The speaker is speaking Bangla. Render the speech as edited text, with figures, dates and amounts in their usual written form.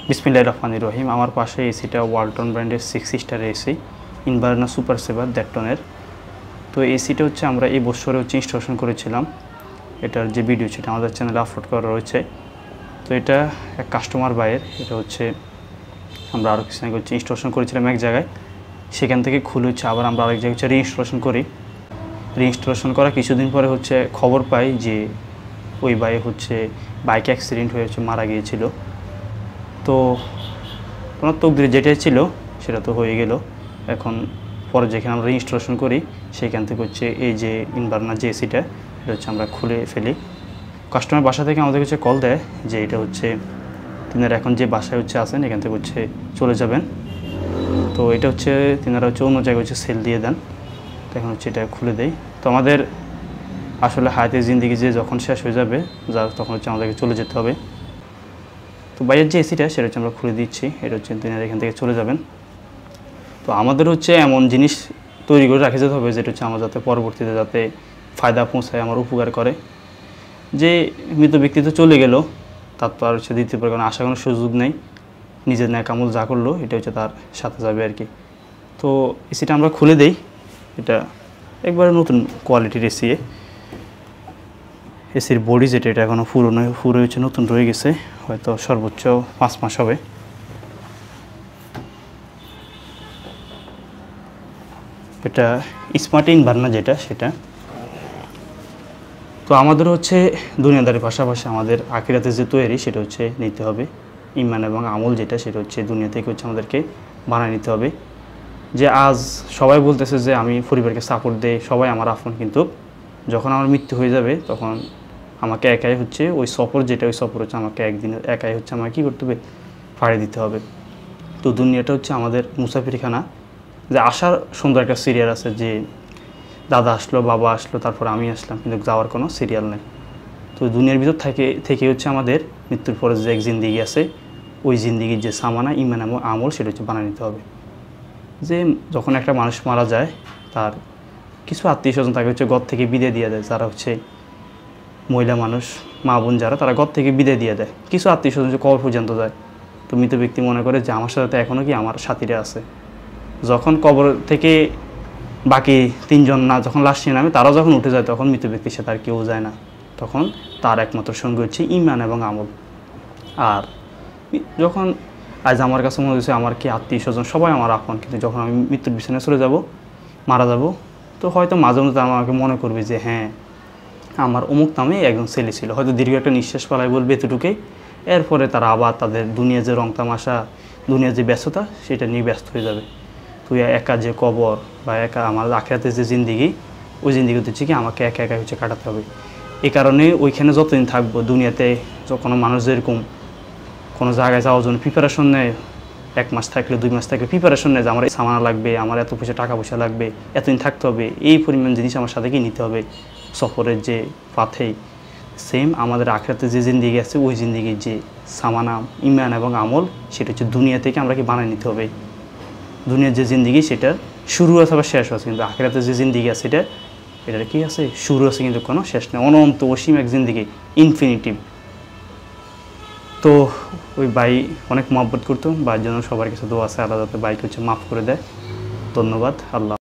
বিসমিল্লাহির রহমানির রহিম। আমার পাশে এসিটা ওয়ালটন ব্র্যান্ডের 6 স্টার এসি ইনভার্না সুপার সেভার 1.5 টনের। তো এসিটা হচ্ছে আমরা এই বছরে হচ্ছে ইনস্টলেশন করেছিলাম। এটার যে ভিডিও সেটা আমাদের চ্যানেলে আপলোড করা রয়েছে। তো এটা এক কাস্টমার বাইয়ের, এটা হচ্ছে আমরা আরও কিছু আগে হচ্ছে ইনস্টলেশন করেছিলাম এক জায়গায়, সেখান থেকে খুলে হচ্ছে আবার আমরা আরেক জায়গায় হচ্ছে রিইনস্টলেশন করি। রিইনস্টলেশন করা কিছুদিন পরে হচ্ছে খবর পাই যে ওই বাইয়ে হচ্ছে বাইক অ্যাক্সিডেন্ট হয়ে হচ্ছে মারা গিয়েছিল। তো ওনার তকদিরে যেটাই ছিল সেটা তো হয়ে গেল। এখন পরে যেখানে আমরা ইনস্টলেশন করি সেইখান থেকে হচ্ছে এই যে ইনভার্নার যে এসিটা এটা হচ্ছে আমরা খুলে ফেলি। কাস্টমার বাসা থেকে আমাদের হচ্ছে কল দেয় যে এটা হচ্ছে তিনারা এখন যে বাসায় হচ্ছে আছেন এখান থেকে হচ্ছে চলে যাবেন। তো এটা হচ্ছে তিনারা হচ্ছে অন্য জায়গায় হচ্ছে সেল দিয়ে দেন। তো এখন হচ্ছে এটা খুলে দেয়। তো আমাদের আসলে হায়াতের জিন্দিগি যে যখন শেষ হয়ে যাবে তখন হচ্ছে আমাদেরকে চলে যেতে হবে। তো বাইরের যে এসিটা সেটা হচ্ছে আমরা খুলে দিচ্ছি, এটা হচ্ছে তিনারা এখান থেকে চলে যাবেন। তো আমাদের হচ্ছে এমন জিনিস তৈরি করে রাখে যেতে হবে যেটা হচ্ছে আমার যাতে পরবর্তীতে যাতে ফায়দা পৌঁছায়, আমার উপকার করে। যে মৃত ব্যক্তি তো চলে গেল, তার তো আর হচ্ছে দ্বিতীয় পর কোনো আসার কোনো সুযোগ নেই। নিজের ন্যায় কামল যা করলো এটা হচ্ছে তার সাথে যাবে আর কি। তো এসিটা আমরা খুলে দেই। এটা একবারে নতুন কোয়ালিটির এসির বডি যেটা এটা এখনও পুরো হচ্ছে নতুন রয়ে গেছে, হয়তো সর্বোচ্চ 5 মাস হবে। এটা স্মার্ট ইনভার্নার যেটা সেটা। তো আমাদের হচ্ছে দুনিয়াদারির পাশাপাশি আমাদের আখিরাতে যে তৈরি সেটা হচ্ছে নিতে হবে। ইমান এবং আমল যেটা সেটা হচ্ছে দুনিয়া থেকে হচ্ছে আমাদেরকে বানায় নিতে হবে। যে আজ সবাই বলতেছে যে আমি পরিবারকে সাপোর্ট দেই, সবাই আমার আপন, কিন্তু যখন আমার মৃত্যু হয়ে যাবে তখন আমাকে একাই হচ্ছে ওই সফর হচ্ছে আমাকে একদিন একাই হচ্ছে আমাকে কী করতে হবে, ফাড়ে দিতে হবে। তো দুনিয়াটা হচ্ছে আমাদের মুসাফিরখানা। যে আসার সুন্দর একটা সিরিয়াল আছে যে দাদা আসলো, বাবা আসলো, তারপর আমি আসলাম, কিন্তু যাওয়ার কোনো সিরিয়াল নেই। তো দুনিয়ার ভিতর থেকে হচ্ছে আমাদের মৃত্যুর পরে যে এক জিন্দিগি আছে, ওই জিন্দিগির যে সামানা ইমান এবং আমল সেটা হচ্ছে বানিয়ে নিতে হবে। যে যখন একটা মানুষ মারা যায় তার কিছু আত্মীয় স্বজন তাকে হচ্ছে ঘর থেকে বিদায় দিয়ে দেয়, যারা হচ্ছে মহিলা মানুষ, মা বোন যারা, তারা ঘর থেকে বিদায় দিয়ে দেয়। কিছু আত্মীয় স্বজন যে কবর পর্যন্ত যায়। তো মৃত ব্যক্তি মনে করে যে আমার সাথে এখনও কি আমার সাথীরা আছে। যখন কবর থেকে বাকি 3 জন না যখন লাশ নিয়ে নামে, তারা যখন উঠে যায় তখন মৃত ব্যক্তির সাথে আর কেউ যায় না। তখন তার একমাত্র সঙ্গী হচ্ছে ইমান এবং আমল। আর যখন আজ আমার কাছে মনে হচ্ছে আমার কি আত্মীয় স্বজন সবাই আমার আপন, কিন্তু যখন আমি মৃত্যুর বিছানায় চলে যাব, মারা যাব, তো হয়তো মাঝে মধ্যে আমাকে মনে করবে যে হ্যাঁ আমার অমুক নামে একজন ছেলে ছিল, হয়তো দীর্ঘ একটা নিঃশ্বাস পালাই বলবে এতটুকুই। এরপরে তারা আবার তাদের দুনিয়া যে রং তামাশা, দুনিয়ার যে ব্যস্ততা সেটা নিয়ে ব্যস্ত হয়ে যাবে। তুই একা যে কবর বা একা আমার আখিরাতে যে জিন্দিগি, ওই জিন্দিগিতে হচ্ছে কি আমাকে একা একা হচ্ছে কাটাতে হবে। এই কারণে ওইখানে যতদিন থাকবো দুনিয়াতে, কোনো মানুষ যেরকম কোনো জায়গায় যাওয়ার জন্য প্রিপারেশন নেয়, 1 মাস থাকলে 2 মাস থাকলে প্রিপারেশন নেয় যে আমার এই সামানা লাগবে, আমার এত টাকা পয়সা লাগবে, এতদিন থাকতে হবে, এই পরিমাণ জিনিস আমার সাথে কি নিতে হবে সফরের যে পাথেই। সেম আমাদের আখিরাতে যে জিন্দিগি আছে, ওই জিন্দিগির যে সামানা ইমান এবং আমল সেটা হচ্ছে দুনিয়া থেকে আমরা কি বানিয়ে নিতে হবে। দুনিয়ার যে জিন্দিগি সেটার শুরু আছে বা শেষ আছে, কিন্তু আখিরাতে যে জিন্দিগি আছে এটার কি আছে, শুরু আছে কিন্তু কোনো শেষ নেই, অনন্ত অসীম এক জিন্দিগি, ইনফিনিটিভ। তো ওই ভাই অনেক মহব্বত করতো, ভাইয়ের জন্য সবার কাছে দোয়া আছে আল্লাহ যাতে বাইক হচ্ছে মাফ করে দেয়। ধন্যবাদ। আল্লাহ।